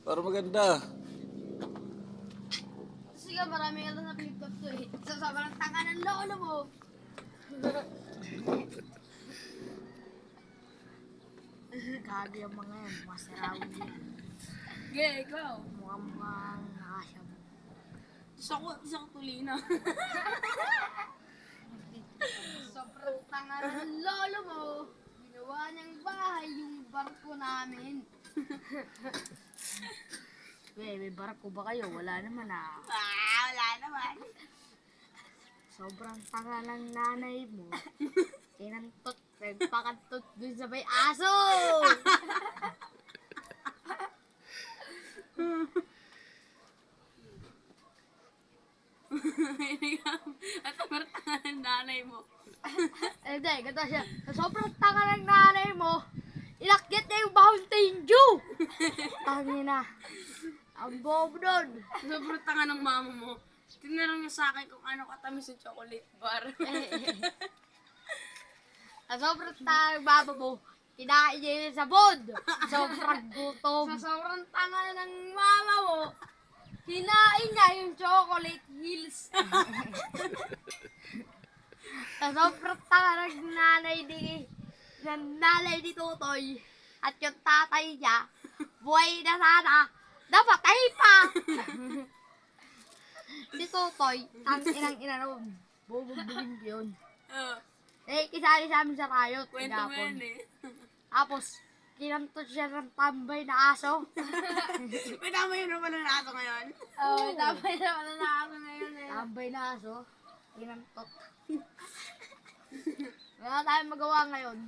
Para maganda. Sige, marami ka na sa flip-top to eh. Sa sobrang tanga ng lolo mo. Gagi ang mga yan, mga sarawin yan. Sige, ikaw. Mukhang nakasyabu. Isa ko tulina. Sobrang tanga ng lolo mo. Ginawa niyang bahay yung barko namin. May barko ba kayo? Wala naman ah. Wala naman. Sobrang tanga ng nanay mo. Kinantot, nagpakantot dun sa may aso! At ang ng nanay mo. Hindi, ganda siya. Sobrang tanga ng nanay mo. Inakyat niya yung Mountain Dew! Tangina. Ang bobo nun. Sobrang tanga ng mama mo. Tinanong niya sa akin kung ano katamis yung chocolate bar. Sobrang tanga ng mama mo. Kinain niya yung sabon. Sobrang gutom. Sa sobrang tanga ng mama mo, Kinain niya yung chocolate hills. Sobrang tanga ng nanay ni Tutoy. At yung tatay niya, buhay na sana. Napatay pa! Si Tutoy, ang inang-ina nun. Bububugin yun. Kisali sa amin sa riot. kwento mo Tinapon. yan eh. Tapos, kinantot siya ng tambay na aso. May tama yun naman ng aso ngayon. Oo, tambay na wala na aso ngayon eh. Tambay na aso, kinantot. Wala tayong magawa ngayon.